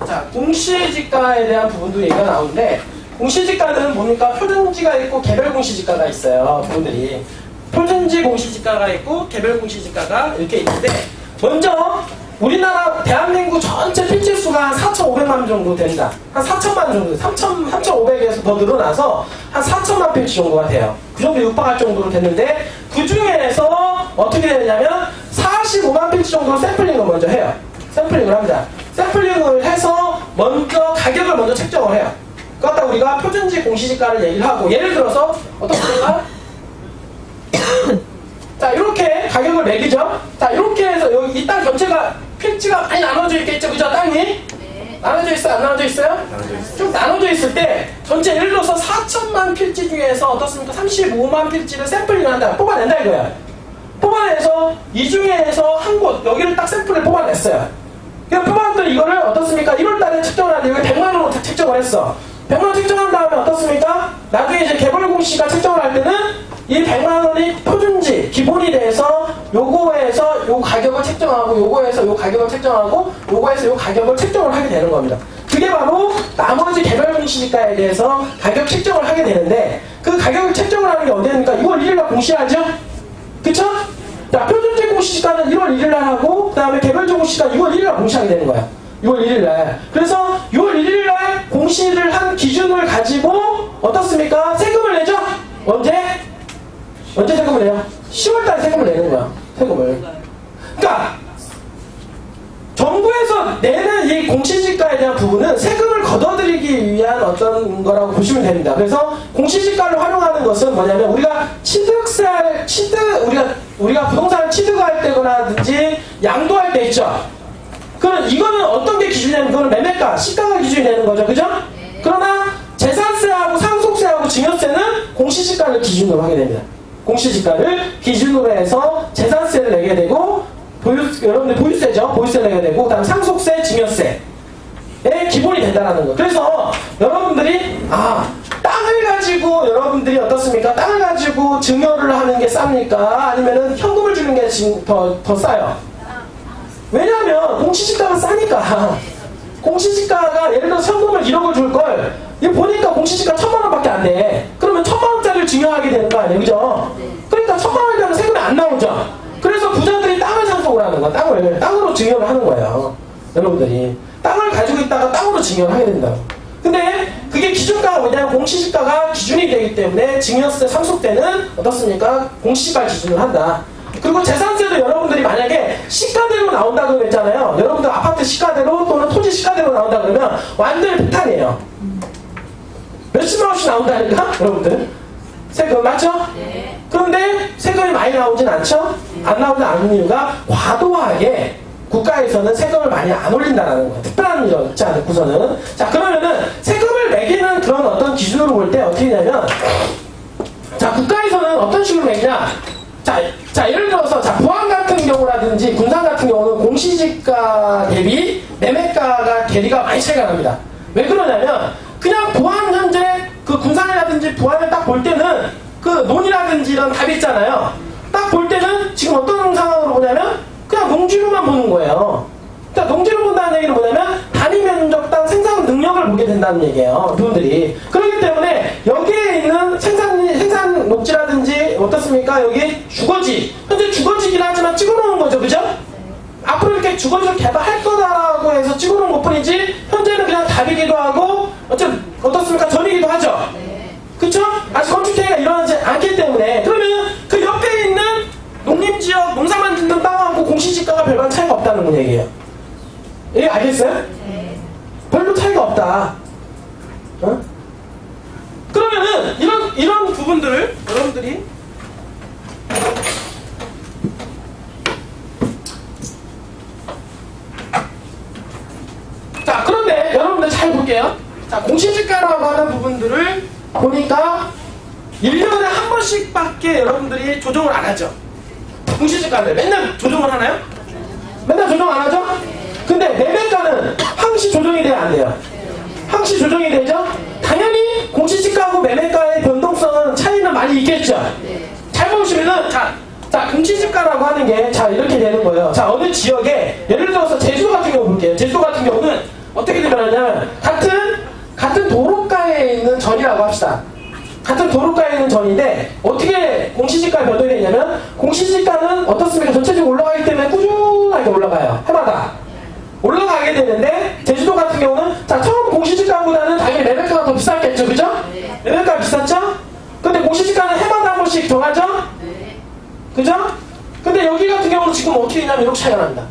자, 공시지가에 대한 부분도 얘기가 나오는데, 공시지가는 뭡니까? 표준지가 있고 개별 공시지가가 있어요. 부분들이. 표준지 공시지가가 있고 개별 공시지가가 이렇게 있는데, 먼저 우리나라 대한민국 전체 필지수가 한 4,500만 정도 된다. 한 4천만 정도, 3,500에서 더 늘어나서 한 4천만 필지 정도가 돼요. 그 정도 육박할 정도로 됐는데, 그 중에서 어떻게 되냐면 45만 필지 정도 샘플링을 먼저 해요. 샘플링을 합니다. 샘플링을 해서 먼저 가격을 먼저 책정을 해요. 그러다 우리가 표준지 공시지가를 얘기를 하고, 예를 들어서 어떤 겁니까? 자, 이렇게 가격을 매기죠. 자, 이렇게 해서 여기 이 땅 전체가 필지가 많이 나눠져 있겠죠, 그죠? 땅이? 네. 나눠져 있어요? 안 나눠져 있어요? 나눠져 있어요. 좀 나눠져 있을 때 전체 예를 들어서 4천만 필지 중에서 어떻습니까? 35만 필지를 샘플링을 한다. 뽑아낸다 이거야. 뽑아내서 이 중에서 한 곳, 여기를 딱 샘플을 뽑아냈어요. 그러니까 뽑아냈더니 이거를 어떻습니까? 1월달에 책정을 하는데 여기 100만 원으로 책정을 했어. 100만 원 책정한 다음에 어떻습니까? 나중에 이제 개발공시가 책정을 할 때는 이 100만 원이 표준지 기본이 돼서 요거에서 요 가격을 책정하고, 요거에서 요 가격을 책정하고, 요거에서 요 가격을 책정을 하게 되는 겁니다. 그게 바로 나머지 개별공시지가에 대해서 가격 책정을 하게 되는데, 그 가격을 책정을 하는 게 언제입니까? 6월 1일날 공시하죠? 그쵸? 자, 표준지 공시지가는 1월 1일날 하고, 그 다음에 개별지 공시지가 6월 1일날 공시하게 되는 거야. 6월 1일날. 그래서 6월 1일날 공시를 한 기준을 가지고 어떻습니까? 세금을 내죠? 언제? 언제 세금을 내요? 10월달에 세금을 내는 거야. 세금을. 그러니까 정부에서 내는 이 공시지가에 대한 부분은 세금을 걷어들이기 위한 어떤 거라고 보시면 됩니다. 그래서 공시지가를 활용하는 것은 뭐냐면, 우리가 우리가 부동산을 취득할 때거나든지 양도할 때 있죠. 그럼 이거는 어떤 게 기준이냐면, 이거는 매매가, 시가가 기준이 되는 거죠. 그죠? 그러나 재산세하고 상속세하고 증여세는 공시지가를 기준으로 하게 됩니다. 공시지가를 기준으로 해서 재산세를 내게 되고, 여러분들 보유세죠? 보유세를 내게 되고, 그 다음 상속세, 증여세의 기본이 된다는 거. 그래서 여러분들이 땅을 가지고 여러분들이 어떻습니까? 땅을 가지고 증여를 하는 게 쌉니까? 아니면은 현금을 주는 게 더 싸요? 왜냐하면 공시지가가 싸니까. 공시지가가 예를 들어서 현금을 1억을 줄걸, 이거 보니까 공시지가 1,000만 원밖에 안 돼. 그러면 1,000만 원짜리를 증여하게 되는 거 아니에요? 그죠? 그러니까 1,000만 원에 대한 세금이 안 나오죠. 그래서 부자들이 땅을 상속을 하는 거야. 땅으로 증여를 하는 거예요. 여러분들이 땅을 가지고 있다가 땅으로 증여를 하게 된다고. 근데 그게 기준가가 뭐냐면, 공시지가가 기준이 되기 때문에 증여세, 상속세는 어떻습니까? 공시지가 기준을 한다. 그리고 재산세도 여러분들이 만약에 시가대로 나온다고 그랬잖아요. 여러분들 아파트 시가대로 또는 토지 시가대로 나온다 그러면 완전히 폭탄이에요. 몇십만 원씩 나온다니까? 여러분들 세금 맞죠? 네. 그런데 세금이 많이 나오진 않죠? 안 나오지 않는 이유가, 과도하게 국가에서는 세금을 많이 안 올린다는 거예요. 특별한 일 있지 않고서는. 자, 그러면은 세금을 매기는 그런 어떤 기준으로 볼 때 어떻게 되냐면, 자, 국가에서는 어떤 식으로 매기냐? 자, 예를 들어서, 자, 부안 같은 경우라든지 군산 같은 경우는 공시지가 대비 매매가가 대비가 많이 차이가 납니다. 왜 그러냐면, 그냥 부안 현재 그 군산이라든지 부안을 딱 볼 때는 그 논이라든지 이런 답이 있잖아요. 딱 볼 때는 지금 어떤 상황으로 보냐면, 그냥 농지로만 보는 거예요. 그러니까 농지로 본다는 얘기는 뭐냐면, 단위 면적당 생산 능력을 보게 된다는 얘기예요. 분들이. 그렇기 때문에 여기에 있는 생산 녹지라든지 어떻습니까? 여기 주거지. 현재 주거지긴 하지만 찍어놓은 거죠. 그죠? 앞으로 이렇게 주거지를 개발할 거다라고 해서 찍어놓은 것 뿐이지, 현재는 그냥 답이기도 하고, 어떻습니까? 전이기도 하죠. 그쵸? 아직 건축행위가 일어나지 않기 때문에. 그러면 그 옆에 있는 농림지역, 농사만 짓는 땅하고 공시지가가 별반 차이가 없다는 얘기예요. 예, 알겠어요? 네. 별로 차이가 없다. 어? 그러면은 이런 부분들을 여러분들이 자, 그런데 여러분들 잘 볼게요. 자, 공시지가라고 하는 부분들을 보니까 1년에 한 번씩밖에 여러분들이 조정을 안 하죠. 공시지가를 맨날 조정을 하나요? 맨날 조정 안 하죠? 근데 매매가는 항시 조정이 돼야 안 돼요? 항시 조정이 되죠? 당연히 공시지가하고 매매가의 변동성은 차이는 많이 있겠죠? 잘 보시면은, 자, 공시지가라고 하는 게, 자, 이렇게 되는 거예요. 자, 어느 지역에, 예를 들어서 제주도 같은 경우 볼게요. 제주도 같은 경우는 어떻게 변하냐면 같은 도로가에 있는 전이라고 합시다. 같은 도로가에 있는 전인데 어떻게 공시지가가 변동이 되냐면 공시지가는 어떻습니까? 전체적으로 올라가기 때문에 꾸준하게 올라가요. 해마다 올라가게 되는데 제주도 같은 경우는 자 처음 공시지가보다는 당연히 레벨가가 더 비쌌겠죠, 그죠? 레벨가가 비쌌죠? 근데 공시지가는 해마다 한 번씩 정하죠? 그죠? 근데 여기 같은 경우는 지금 어떻게 되냐면 이렇게 차이가 납니다.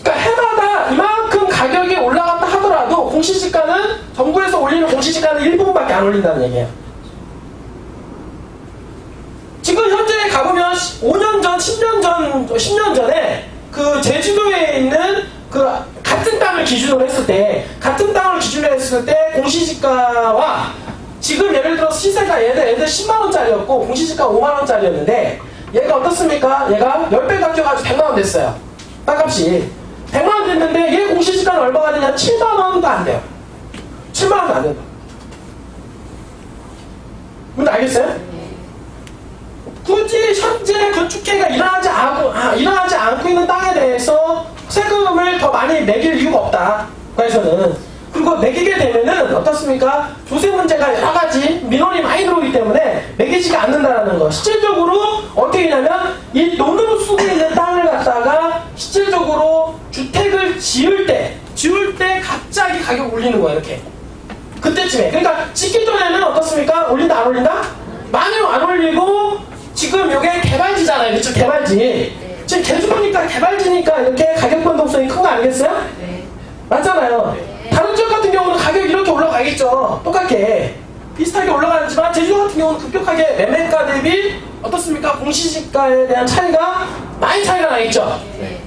그러니까 해마다 이만큼 가격이 올라갔다 하더라도 공시지가는 정부에서 올리는 공시지가는 일부분밖에 안 올린다는 얘기예요. 지금 현재 가보면 5년 전, 10년 전에 그 제주도에 있는 그 같은 땅을 기준으로 했을 때 공시지가와 지금 예를 들어 시세가 얘들 10만원짜리였고 공시지가 5만원짜리였는데 얘가 어떻습니까? 얘가 10배 깎여가지고 100만원 됐어요. 땅값이 100만원 됐는데 얘 공시지가는 얼마가 되냐? 7만원도 안 돼요. 7만원도 안 된다. 뭔지 알겠어요? 굳이 현재 건축계가 일어나지 않고 있는 땅에 대해서 세금을 더 많이 매길 이유가 없다. 그래서는 그리고 매기게 되면은 어떻습니까? 조세 문제가 여러 가지 민원이 많이 들어오기 때문에 매기지가 않는다라는 거. 실질적으로 어떻게 되냐면 이 논으로 쓰고 있는 땅을 갖다가 실질적으로 주택을 지을 때 갑자기 가격 올리는 거예요. 이렇게 그때쯤에. 그러니까 짓기 전에는 어떻습니까? 올린다 안 올린다? 많이 안 올리고 지금 이게 개발지잖아요. 그렇죠? 개발지. 지금 제주도니까 개발지니까 이렇게 가격 변동성이 큰 거 아니겠어요? 맞잖아요. 다른 지역 같은 경우는 가격이 이렇게 올라가겠죠. 똑같게 비슷하게 올라가지만 제주도 같은 경우는 급격하게 매매가 대비 어떻습니까? 공시지가에 대한 차이가 많이 차이가 나겠죠.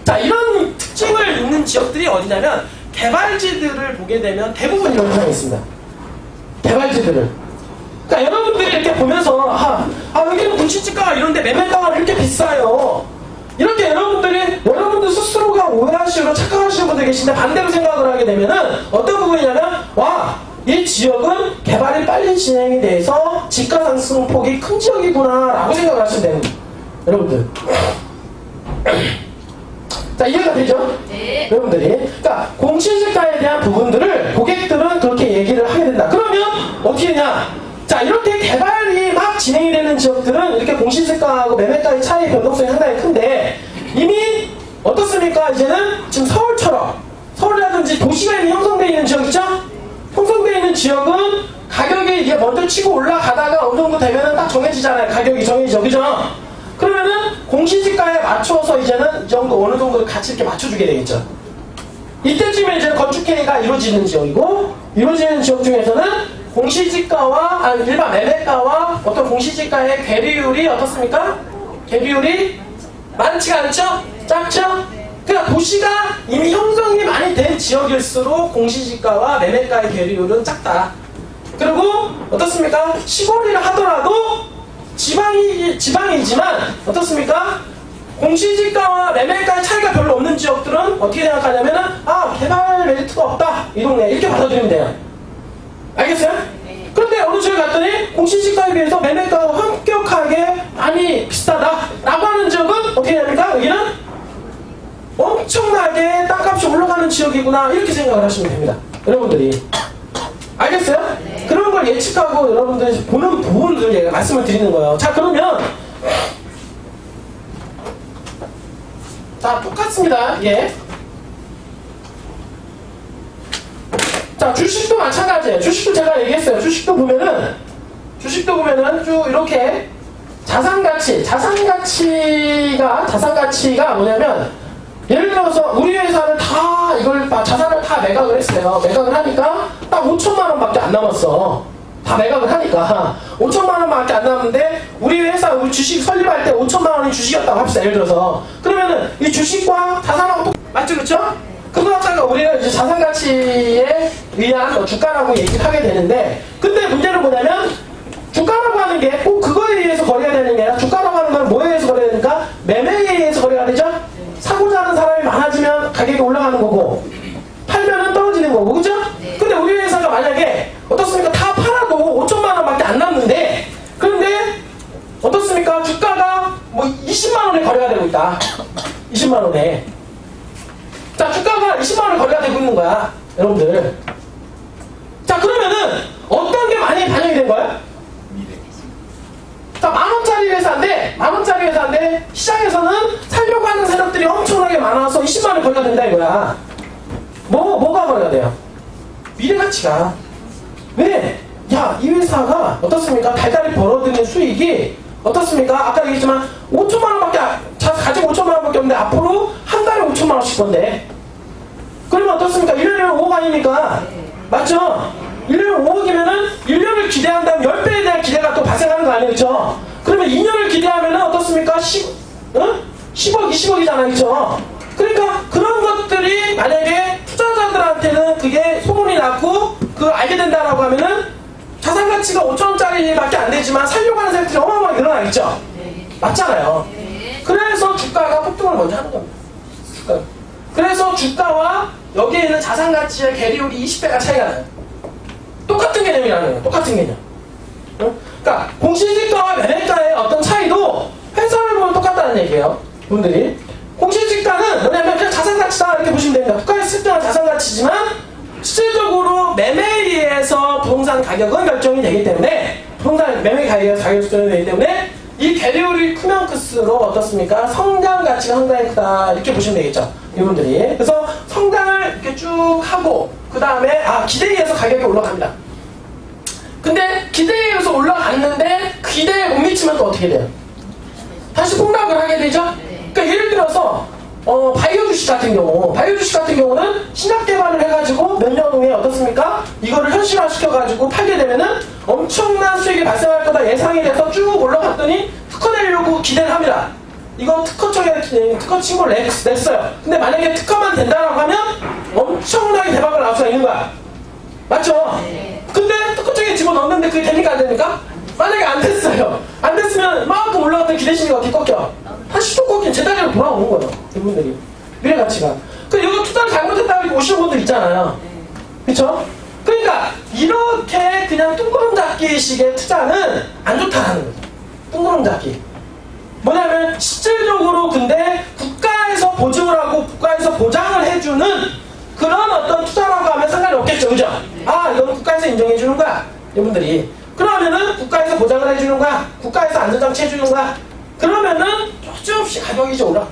자, 이런 특징을 있는 지역들이 어디냐면 개발지들을 보게 되면 대부분 이런 현상이 있습니다. 개발지들을. 그러니까 여러분들이 이렇게 보면서 여기는 공시지가가 이런데 매매가가 이렇게 비싸요. 이렇게 여러분들 스스로가 오해하시고 착각하시는 분들 계신데 반대로 생각을 하게 되면은 어떤 부분이냐면 이 지역은 개발이 빨리 진행이 돼서 집가 상승폭이 큰 지역이구나 라고 생각을 하시면 되는 거예요. 여러분들. 자, 이해가 되죠? 네. 여러분들이. 그러니까 공시지가에 대한 부분들을 고객들은 그렇게 얘기를 하게 된다. 그러면 어떻게 되냐? 자, 이렇게 개발이 막 진행이 되는 지역들은 이렇게 공시지가하고 매매가의 차이 변동성이 상당히 큰데 이미 어떻습니까? 이제는 지금 서울이라든지 도시가 이미 형성되어 있는 지역 있죠? 형성되어 있는 지역은 가격이 이게 먼저 치고 올라가다가 어느 정도 되면은 딱 정해지잖아요. 가격이 정해지죠. 그죠? 그러면은 공시지가에 맞춰서 이제는 이 정도 어느 정도 같이 이렇게 맞춰주게 되겠죠. 이때쯤에 이제 건축행위가 이루어지는 지역이고 이루어지는 지역 중에서는 공시지가와 일반 매매가와 어떤 공시지가의 괴리율이 어떻습니까? 괴리율이 많지가 않죠? 작죠? 그러니까 도시가 이미 형성이 많이 된 지역일수록 공시지가와 매매가의 괴리율은 작다. 그리고 어떻습니까? 시골이라 하더라도 지방이지만 어떻습니까? 공시지가와 매매가의 차이가 별로 없는 지역들은 어떻게 생각하냐면은 개발 메리트가 없다 이 동네 이렇게 받아들이면 돼요. 알겠어요? 그런데 어느 지역에 갔더니 공시지가에 비해서 매매가가 엄격하게 많이 비싸다 라고 하는 지역은 어떻게 됩니까? 여기는 엄청나게 땅값이 올라가는 지역이구나 이렇게 생각을 하시면 됩니다. 여러분들이. 알겠어요? 그런 걸 예측하고 여러분들이 보는 부분들을 제가 말씀을 드리는 거예요. 자, 그러면 자, 똑같습니다. 이게. 자, 주식도 마찬가지예요. 주식도 제가 얘기했어요. 주식도 보면은 쭉 이렇게 자산가치가 뭐냐면 예를 들어서 우리 회사는 자산을 다 매각을 했어요. 매각을 하니까 딱 5천만 원밖에 안 남았어. 다 매각을 하니까 5천만 원밖에 안 남았는데 우리 주식 설립할 때 5천만 원이 주식이었다고 합시다. 예를 들어서 그러면은 이 주식과 자산하고 맞죠, 그렇죠? 그거 갖다가 우리가 이제 자산가치에 의한 주가라고 얘기를 하게 되는데 근데 문제는 뭐냐면 주가라고 하는 게 꼭 그거에 의해서 거래가 되는 게 아니라 주가라고 하는 건 뭐에 의해서 거래가 되니까 매매에 의해서 거래가 되죠? 사고자 하는 사람이 많아지면 가격이 올라가는 거고 팔면은 떨어지는 거고 그죠? 근데 우리 회사가 만약에 어떻습니까? 다 팔아도 5천만 원밖에 안 남는데 그런데 어떻습니까? 주가가 뭐 20만 원에 거래가 되고 있다. 20만 원에. 자, 주가가 20만 원에 거래가 올라가는 거야, 여러분들. 자, 그러면은 어떤 게 많이 반영이 된 거야? 자, 10,000원짜리 회사인데, 10,000원짜리 회사인데, 시장에서는 살려고 하는 세력들이 엄청나게 많아서 20만원 거래가 된다 이거야. 뭐가 거래가 돼요? 미래 가치가. 왜? 야, 이 회사가 어떻습니까? 달달이 벌어들이는 수익이 어떻습니까? 아까 얘기했지만 5천만원밖에 가지고 5천만원밖에 없는데 앞으로 한 달에 5천만원씩 번대. 그러면 어떻습니까? 1년에 5억 아닙니까? 맞죠? 1년에 5억이면은 1년을 기대한 다음 10배에 대한 기대가 또 발생하는 거 아니에요? 그쵸? 그러면 2년을 기대하면은 어떻습니까? 10억, 20억이잖아요. 그쵸? 그러니까 그런 것들이 만약에 투자자들한테는 그게 소문이 났고 그걸 알게 된다라고 하면은 자산 가치가 5천원짜리밖에 안 되지만 살려고 하는 세력들이 어마어마하게 늘어나겠죠? 맞잖아요. 그래서 주가가 폭등을 먼저 하는 겁니다. 그래서 주가와 여기에 있는 자산 가치의 계리율이 20배가 차이가 나요. 똑같은 개념이라는 거예요. 똑같은 개념. 그러니까 공시지가와 매매가의 어떤 차이도 회사를 보면 똑같다는 얘기예요. 분들이. 공시지가는 뭐냐면 그냥 자산 가치다 이렇게 보시면 됩니다. 국가에 측정한 자산 가치지만 실질적으로 매매에 의해서 부동산 가격은 결정이 되기 때문에 부동산 매매 가격이 결정이 되기 때문에 이 계리율이 크면 클수록 어떻습니까? 성장 가치가 상당히 크다 이렇게 보시면 되겠죠. 이분들이. 그래서 성장을 이렇게 쭉 하고 그 다음에 기대에 의해서 가격이 올라갑니다. 근데 기대에 의해서 올라갔는데 기대에 못 미치면 또 어떻게 돼요? 다시 폭락을 하게 되죠. 그러니까 예를 들어서 바이오 주식 같은 경우는 신약 개발을 해가지고 몇 년 후에 어떻습니까? 이거를 현실화시켜가지고 팔게 되면은 엄청난 수익이 발생할 거다 예상이 돼서 쭉 올라갔더니 특허 내려고 기대를 합니다. 이거 특허 신고를 냈어요. 근데 만약에 특허만 된다라고 하면 엄청나게 대박을 나올 수가 있는 거야. 맞죠? 근데 특허 쪽에 집어넣는데 그게 됩니까 안 됩니까? 만약에 안 됐어요. 안 됐으면 만큼 올라갔던 기대 심리가 어떻게 꺾여? 다시 또 꺾인 제자리로 돌아오는 거예요. 이분들이. 미래 가치가. 이거 투자를 잘못했다고 이렇게 오시는 분들 있잖아요. 그쵸? 그러니까 이렇게 그냥 뚱그름 잡기식의 투자는 안 좋다는 거죠. 뚱그름 잡기. 뭐냐면 실질적으로 근데 국가에서 보증을 하고 국가에서 보장을 해주는 그런 어떤 투자라고 하면 상관이 없겠죠. 그죠? 이건 국가에서 인정해주는 거야. 이분들이. 그러면은 국가에서 보장을 해주는 거야. 국가에서 안전장치 해주는 거야. 그러면은 조금씩 가격이 이제 올라.